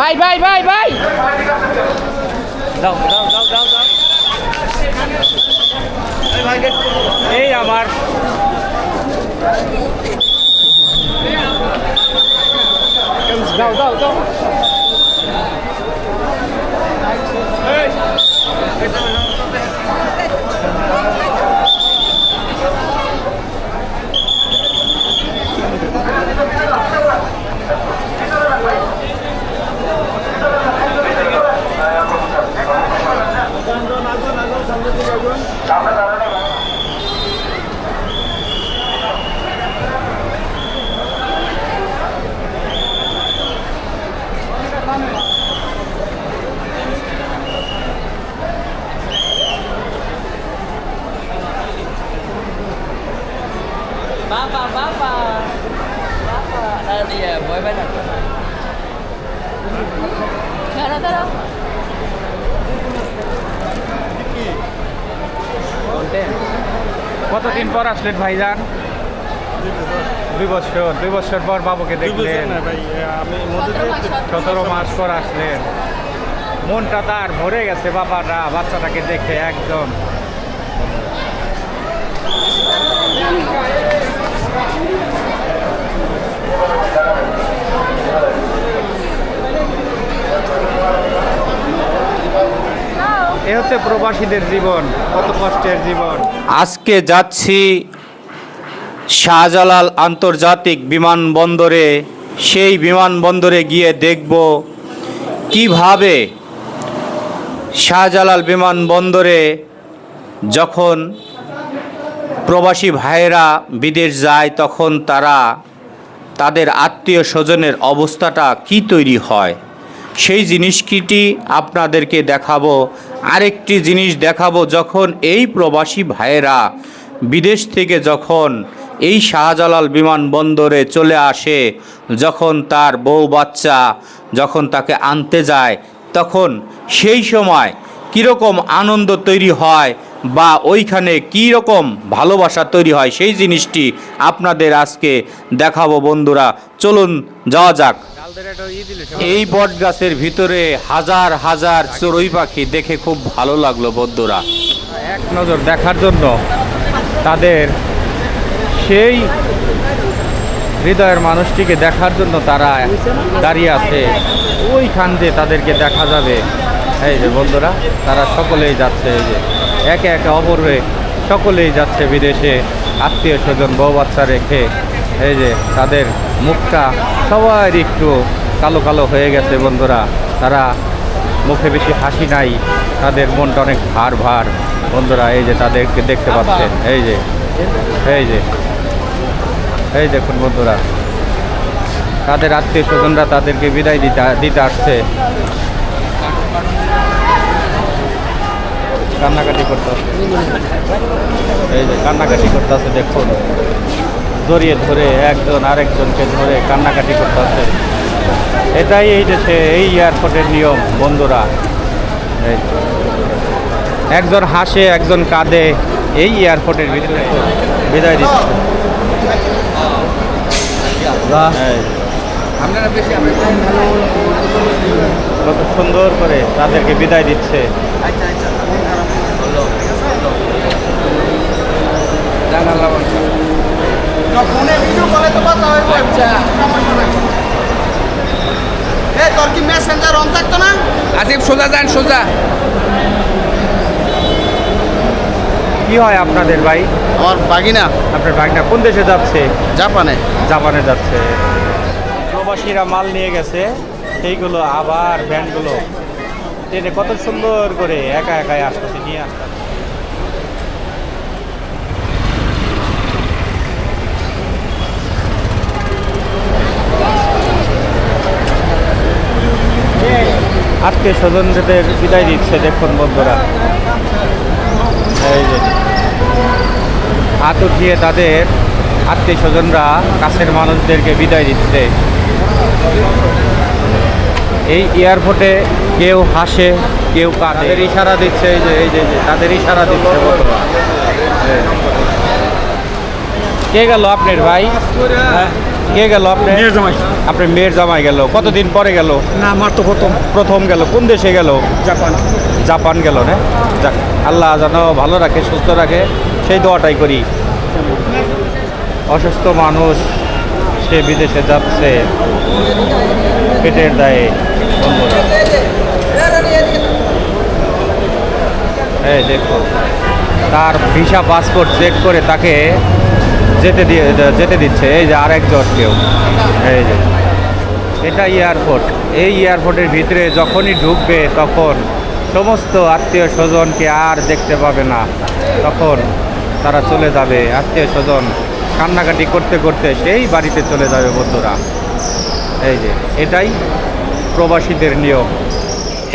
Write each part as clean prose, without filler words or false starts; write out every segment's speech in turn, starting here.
ভাই ভাই ভাই ভাই যাও যাও যাও যাও যাও এই আমার যাও যাও যাও কতদিন পর আসলেন ভাইজান? 2 বছর পর বাবুকে দেখলেন। 17 মাস পর আসলেন। মনটা তার ভরে গেছে বাবারা বাচ্চাটাকে দেখে একদম। এ হচ্ছে প্রবাসীদের জীবন, কত কষ্টের জীবন। আজকে যাচ্ছি শাহজালাল আন্তর্জাতিক বিমানবন্দরে। সেই বিমানবন্দরে গিয়ে দেখব কিভাবে শাহজালাল বিমানবন্দরে যখন প্রবাসী ভাইয়েরা বিদেশ যায় তখন তাদের আত্মীয় স্বজনের অবস্থাটা কি তৈরি হয় সেই জিনিসটি আপনাদেরকে দেখাবো। আরেকটি জিনিস দেখাবো, যখন এই প্রবাসী ভাইয়েরা বিদেশ থেকে যখন এই শাহজালাল বিমানবন্দরে চলে আসে, যখন তার বউ বাচ্চা যখন তাকে আনতে যায়, তখন সেই সময় কীরকম আনন্দ তৈরি হয় বা ওইখানে কী রকম ভালোবাসা তৈরি হয় সেই জিনিসটি আপনাদের আজকে দেখাবো বন্ধুরা। চলুন যাওয়া যাক। এই বট গাছের ভিতরে হাজার হাজার চড়ুই পাখি দেখে খুব ভালো লাগলো বন্ধুরা। এক নজর দেখার জন্য তাদের সেই হৃদয়ের মানুষটিকে দেখার জন্য তারা দাঁড়িয়ে আছে। ওইখান দিয়ে তাদেরকে দেখা যাবে। এই যে বন্ধুরা, তারা সকলেই যাচ্ছে, এই যে একে একে অপরে সকলেই যাচ্ছে বিদেশে আত্মীয় স্বজন বউ বাচ্চা রেখে। এই যে তাদের মুখটা সবার একটু কালো কালো হয়ে গেছে বন্ধুরা। তারা মুখে বেশি হাসি নাই, তাদের মনটা অনেক ভার ভার বন্ধুরা। এই যে তাদেরকে দেখতে পাচ্ছেন, এই যে এই যে এই দেখুন বন্ধুরা, তাদের আত্মীয় স্বজনরা তাদেরকে বিদায় দিতে আসছে। কান্নাকাটি করতে আছে, এই যে কান্নাকাটি করতে আছে দেখুন, জড়িয়ে ধরে একজন আরেকজনকে ধরে কান্নাকাটি করতে আছে। এটাই এই দেশে এই এয়ারপোর্টের নিয়ম বন্ধুরা। একজন হাসে একজন কাঁদে, এই এয়ারপোর্টের ভিতরে বিদায় দিচ্ছে। কত সুন্দর করে তাদেরকে বিদায় দিচ্ছে। তোর কি মেসেঞ্জার অন থাকতো না? আসিফ সোজা যান, সোজা। কি হয় আপনাদের ভাই? আমার বাগিনা। আপনার বাগিনা কোন দেশে যাচ্ছে? জাপানে। জাপানে যাচ্ছে। প্রবাসীরা মাল নিয়ে গেছে, সেইগুলো আবার ভ্যানগুলো ট্রেনে কত সুন্দর করে একা একাই আসতেছে, নিয়ে আসতেছে। আত্মীয় স্বজনদের বিদায় দিচ্ছে দেখুন বন্ধুরা। এই যে হাত উঠিয়ে তাদের আত্মীয় স্বজনরা কাছের মানুষদেরকে বিদায় দিচ্ছে। এই এয়ারপোর্টে কেউ হাসে কেউ কাঁদে, ইশারা দিচ্ছে। এই যে এই যে তাদের ইশারা দিচ্ছে বন্ধুরা। কে গেল আপনার ভাই? কে গেল আপনি? মেয়ের জামাই। আপনার মেয়ের জামাই গেল, কতদিন পরে গেল? না, আমার তো প্রথম গেল। কোন দেশে গেল? জাপান। জাপান গেল না? যাক, আল্লাহ যেন ভালো রাখে, সুস্থ রাখে, সেই দোয়াটাই করি। অসুস্থ মানুষ, সে বিদেশে যাচ্ছে পেটের দায়ে। বন্ধুরা, এই দেখো, তার ভিসা পাসপোর্ট চেক করে তাকে যেতে দিচ্ছে। এই যে আরেকজন কেউ, এই যে এটা এয়ারপোর্ট। এই এয়ারপোর্টের ভিতরে যখনই ঢুকবে তখন সমস্ত আত্মীয় স্বজনকে আর দেখতে পাবে না, তখন তারা চলে যাবে। আত্মীয় স্বজন কান্নাকাটি করতে করতে সেই বাড়িতে চলে যাবে। বন্ধুরা, এই যে এটাই প্রবাসীদের নিয়ম।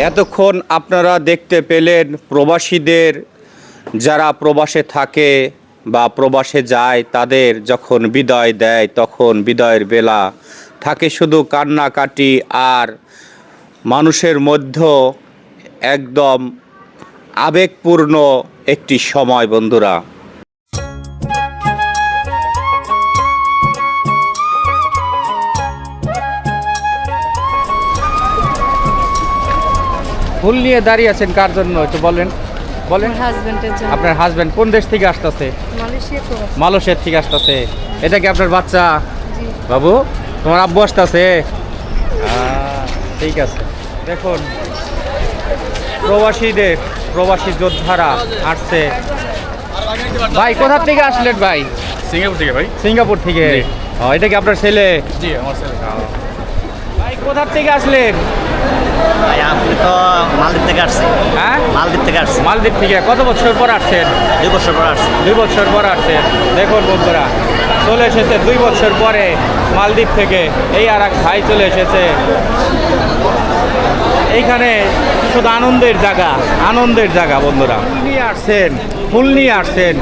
এতক্ষণ আপনারা দেখতে পেলেন প্রবাসীদের, যারা প্রবাসে থাকে বা প্রবাসে যায়, তাদের যখন বিদায় দেয় তখন বিদায়ের বেলা থাকে শুধু কান্নাকাটি, আর মানুষের মধ্যে একদম আবেগপূর্ণ একটি সময়। বন্ধুরা, ফুল নিয়ে দাঁড়িয়ে আছেন কার জন্য একটু বলেন? বলেন। হাজবেন্ডের জন্য। আপনার হাজবেন্ড কোন দেশ থেকে আসতেছে? মালয়েশিয়া তো। মালয়েশিয়া থেকে আসতেছে। এটা কি আপনার বাচ্চা? জি। বাবু, তোমার আব্বু আসতেছে? ঠিক আছে। দেখুন, প্রবাসী যোদ্ধারা আসছে। ভাই, কোথা থেকে আসলেন ভাই? সিঙ্গাপুর থেকে ভাই। সিঙ্গাপুর থেকে। এটা কি আপনার ছেলে? জি, আমার ছেলে। ভাই, কোথা থেকে আসলেন? ভাই আপনি তো মালদ্বীপ থেকে আসছি। হ্যাঁ, মালদ্বীপ থেকে আসছি। মালদ্বীপ থেকে। কত বছর পর আসছেন? 2 বছর পর আসছি। 2 বছর পর আসছেন। দেখুন বন্ধুরা, চলে এসেছে 2 বছর পরে মালদ্বীপ থেকে। এই আর এক ভাই চলে এসেছে। এইখানে শুধু আনন্দের জায়গা বন্ধুরা। ফুল নিয়ে আসছেন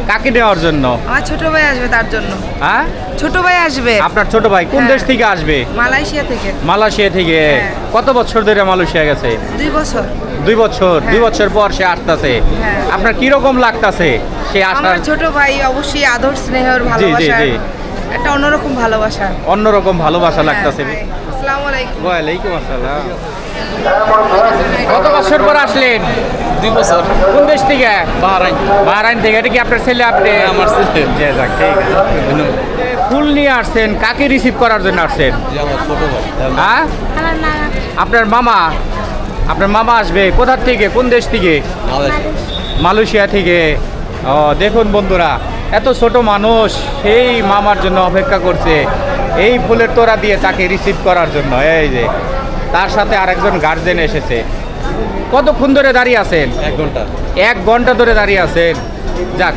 কাকে নেওয়ার জন্য? আমার ছোট ভাই আসবে তার জন্য। হ্যাঁ, ছোট ভাই আসবে আপনার ছোট ভাই কোন হ্যাঁ। দেশ থেকে আসবে? মালয়েশিয়া থেকে। মালয়েশিয়া থেকে। হ্যাঁ। কত বছর ধরে মালয়েশিয়া গেছে? 2 বছর। 2 বছর। হ্যাঁ। 2 বছর পর সে আসতেছে। হ্যাঁ। আপনার কিরকম লাগতাছে সে আসার? আমার ছোট ভাই অবশ্যই আদর স্নেহের ভালোবাসা, জি। একটা অন্যরকম ভালোবাসা। অন্যরকম ভালোবাসা লাগতাছে। হ্যাঁ, ভাই। আসসালামু আলাইকুম। ওয়ালাইকুম আসসালাম। কত বছর পর আসলেন? 2 বছর। কোন দেশ থেকে? বাহরাইন। বাহরাইন থেকে। এটা কি আপনার ছেলে? আপনি? আমার ছেলে। জি, যাক, ঠিক আছে। ফুল নিয়ে আসছেন, কাকে রিসিভ করার জন্য আসছেন? জি, আমার ছোট ভাই। হ্যাঁ, আপনার মামা আসবে। কোথা থেকে, কোন দেশ থেকে? মালয়েশিয়া থেকে। ও, দেখুন বন্ধুরা, এত ছোট মানুষ সেই মামার জন্য অপেক্ষা করছে, এই ফুলের তোড়া দিয়ে তাকে রিসিভ করার জন্য। এই যে তার সাথে আরেকজন গার্জেন এসেছে। কতক্ষণ ধরে দাঁড়িয়ে আছেন? 1 ঘন্টা। 1 ঘন্টা ধরে দাঁড়িয়ে আছেন। যাক,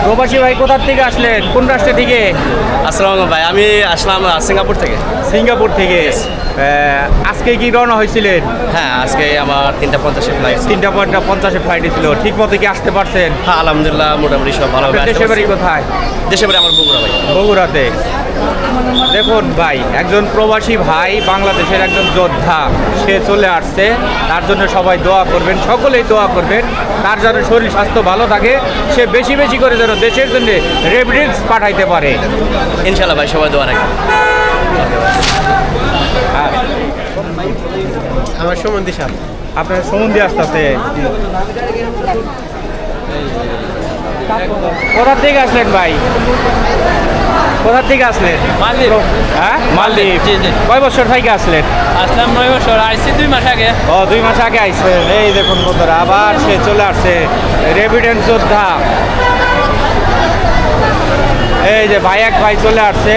প্রবাসী ভাই কোথা থেকে আসলেন? কোন রাষ্ট্র থেকে? আসসালামু আলাইকুম ভাই, আমি আসলাম সিঙ্গাপুর থেকে। সিঙ্গাপুর থেকে। আজকে কি রওনা হয়েছিলেন? হ্যাঁ, আজকে আমার 3:50 ফ্লাইট। 3:50 ফ্লাইটে ছিল। ঠিক মতো কি আসতে পারছেন? হ্যাঁ, আলহামদুলিল্লাহ, মোটামুটি সব ভালো। আপনার দেশের বাড়ি কোথায়? দেশে বাড়ি আমার বগুড়া ভাই। বগুড়াতে। দেখুন ভাই, একজন প্রবাসী ভাই, বাংলাদেশের একজন যোদ্ধা, সে চলে আসছে। তার জন্য সবাই দোয়া করবেন, সকলেই দোয়া করবেন। তার যেন শরীর স্বাস্থ্য ভালো থাকে, সে বেশি বেশি করে যেন দেশের জন্য রেমিটেন্স পাঠাইতে পারে। ইনশাল্লাহ ভাই, সবাই দোয়া রাখবেন। হ্যাঁ, আমার সম্বন্ধে সাহেব। আপনার সম্বন্ধে আসতেছে। কোথা থেকে আসলেন ভাই? কোথা থেকে আসলেন? মালদ্বীপ। হ্যাঁ, মালদ্বীপ। জি, জি। কয় বছর থেকে আসলেন? আসলাম 9 বছর, আইসি 2 মাস আগে। 2 মাস আগে আসছেন। এই দেখুন বন্ধুরা, আবার সে চলে আসছে, রেমিটেন্স যোদ্ধা। এই যে এক ভাই চলে আসছে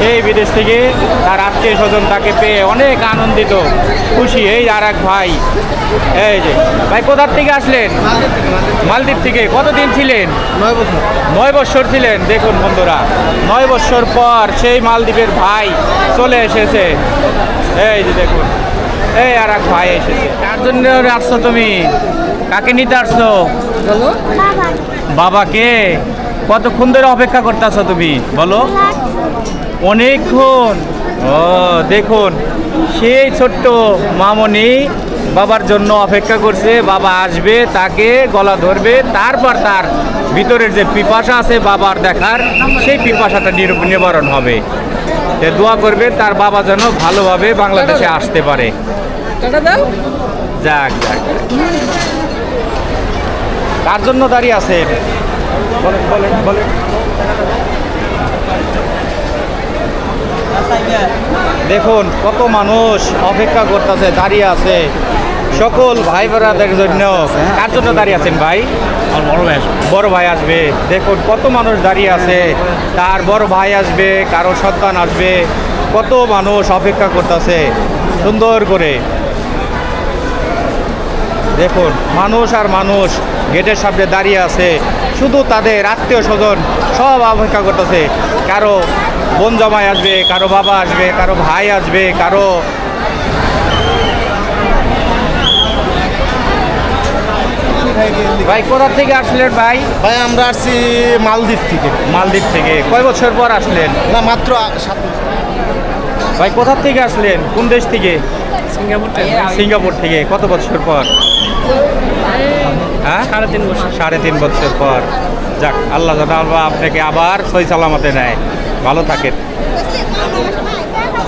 এই বিদেশ থেকে। তার আত্মীয় স্বজন তাকে পেয়ে অনেক আনন্দিত, খুশি। এই আর এক ভাই। এই যে ভাই, কোথার থেকে আসলেন? মালদ্বীপ থেকে। কতদিন ছিলেন? 9 বছর। 9 বছর ছিলেন। দেখুন বন্ধুরা, 9 বছর পর সেই মালদ্বীপের ভাই চলে এসেছে। এই যে দেখুন, এই আর এক ভাই এসেছে। কার জন্য আসছো তুমি? কাকে নিতে আসছো? বাবাকে। কতক্ষণ ধরে অপেক্ষা করতেছো তুমি? বলো। অনেকক্ষণ। ও, দেখুন, সেই ছোট্ট মামনি বাবার জন্য অপেক্ষা করছে, বাবা আসবে, তাকে গলা ধরবে, তারপর তার ভিতরের যে পিপাসা আছে বাবার দেখার, সেই পিপাসাটা নিবারণ হবে। তো দোয়া করবে তার বাবা যেন ভালোভাবে বাংলাদেশে আসতে পারে। যাক যাক, কার জন্য দাঁড়িয়ে আছেন বলেন বলেন বলেন। দেখুন কত মানুষ অপেক্ষা করতেছে, দাঁড়িয়ে আছে সকল ভাই বোনাদের জন্য। কার জন্য দাঁড়িয়ে আছেন ভাই? আমার বড় ভাই আসবে। বড় ভাই আসবে। দেখুন কত মানুষ দাঁড়িয়ে আছে, তার বড় ভাই আসবে, কারো সন্তান আসবে, কত মানুষ অপেক্ষা করতেছে সুন্দর করে। দেখুন মানুষ আর মানুষ গেটের সামনে দাঁড়িয়ে আছে, শুধু তাদের আত্মীয় স্বজন সব অপেক্ষা করতেছে। কারো বোন জামাই আসবে, কারো বাবা আসবে, কারো ভাই আসবে, কারো ভাই কোথা থেকে আসলেন ভাই? ভাই আমরা আসছি মালদ্বীপ থেকে। মালদ্বীপ থেকে। কয় বছর পর আসলেন না মাত্র 7 ভাই? কোথা থেকে আসলেন, কোন দেশ থেকে? সিঙ্গাপুর সিঙ্গাপুর থেকে। কত বছর পর? হ্যাঁ 3.5 বছর। 3.5 বছর পর। যাক, আল্লাহ যেন আপনাকে আবার সই সালামতে নেয়, ভালো থাকেন।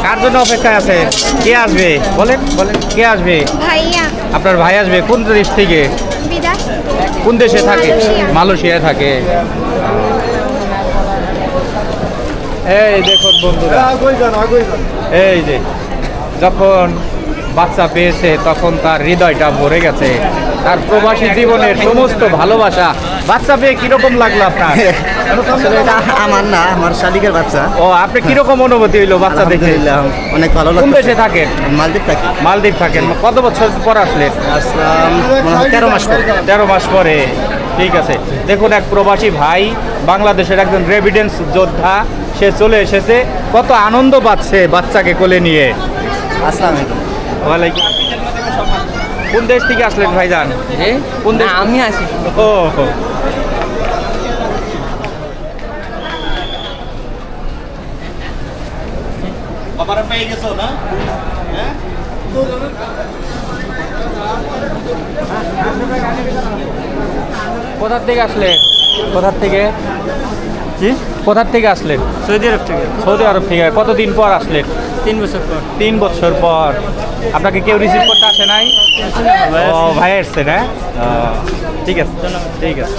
কার জন্য অপেক্ষায় আছে? কে আসবে বলেন বলেন, কে আসবে? ভাইয়া আপনার ভাই আসবে। কোন দেশ থেকে? বিদায় কোন দেশে থাকে? মালয়েশিয়া। মালয়েশিয়ায় থাকে। এই দেখুন বন্ধুরা, এই যে যখন বাচ্চা পেয়েছে তখন তার হৃদয়টা ভরে গেছে, তার প্রবাসী জীবনের সমস্ত ভালোবাসা। বাচ্চা পেয়ে কিরকম লাগলো আপনার? আসলে এটা আমার না, আমার শালিকের বাচ্চা। ও, আপনি কিরকম অনুভূতি হইলো বাচ্চা দেখে? আলহামদুলিল্লাহ, অনেক ভালো কোন লাগছে। দেশে থাকেন? মালদ্বীপ থাকি। মালদ্বীপ থাকেন। কত বছর পর আসলেন? আসলাম মনে হয় 13 মাস পরে। 13 মাস পরে। ঠিক আছে। দেখুন এক প্রবাসী ভাই, বাংলাদেশের একজন রেভিডেন্স যোদ্ধা, সে চলে এসেছে, কত আনন্দ পাচ্ছে বাচ্চাকে কোলে নিয়ে। আসসালামু আলাইকুম। ওয়ালাইকুম। কোন দেশ থেকে আসলেন ভাইজান? কোন দেশ? আমি আসি। ও কোথা থেকে আসলেন? কোথা থেকে? জি, কোথা থেকে আসলেন? সৌদি আরব থেকে। সৌদি আরব থেকে। কতদিন পর আসলেন? 3 বছর পর। 3 বছর পর। আপনাকে কেউ রিসিভ করতে আসে নাই? ও, ভাই এসছে না? ও, ঠিক আছে ঠিক আছে।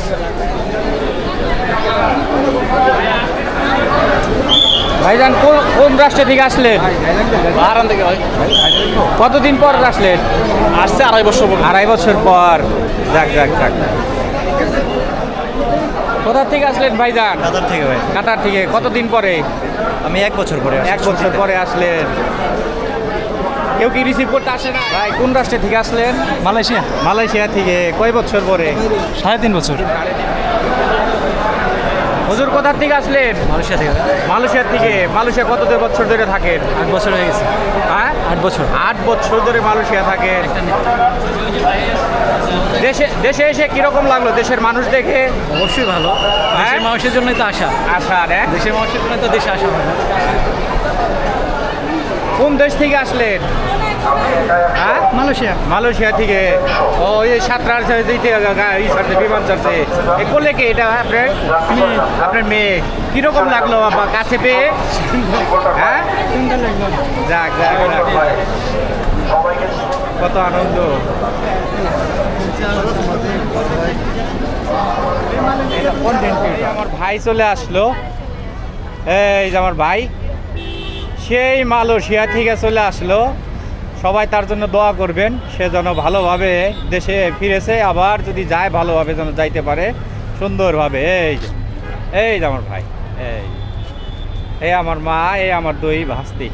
ভাইজান কোন রাষ্ট্র থেকে আসলেন? বাহারান থেকে ভাই। কতদিন পর আসলেন? আসছে 2.5 বছর পর। 2.5 বছর পর। যাক যাক যাক। কোথা থেকে আসলেন ভাইজান? কাতার থেকে ভাই। কাতার থেকে। কতদিন পরে? আমি 1 বছর পরে। 1 বছর পরে আসলেন। কেউ কি রিসিভ করতে আসে না? ভাই কোন রাষ্ট্র থেকে আসলেন? মালয়েশিয়া। মালয়েশিয়া থেকে। কয় বছর পরে? 3.5 বছর। হুজুর কোথা থেকে আসলেন? মালয়েশিয়া থেকে। মালয়েশিয়া থেকে। মালয়েশিয়া কত বছর ধরে থাকেন? 8 বছর হয়ে গেছে। হ্যাঁ 8 বছর। 8 বছর ধরে মালয়েশিয়া থাকেন। দেশে এসে কিরকম লাগলো দেশের মানুষ দেখে? অবশ্যই ভালো। দেশের মানুষের জন্যই তো আসা। আশা রে। দেশের মানুষের জন্য তো দেশে আসা হয় না। কোন দেশ থেকে আসলেন? হ্যাঁ মালয়েশিয়া। মালয়েশিয়া থেকে। ও, এই সাতরার দিতে বিমান চড়ছে। এ করলে কি এটা আপনার? আপনার মেয়ে। কিরকম লাগলো বাবা কাছে পেয়ে? হ্যাঁ যাক যাক যাক। কত আনন্দ। আমার ভাই চলে আসলো। এই যে আমার ভাই, সেই মালয়েশিয়া থেকে চলে আসলো। সবাই তার জন্য দোয়া করবেন, সে যেন ভালোভাবে দেশে ফিরেছে, আবার যদি যায় ভালোভাবে যেন যাইতে পারে সুন্দরভাবে। এই যে আমার ভাই, এই আমার মা, এই আমার দুই ভাস্তি।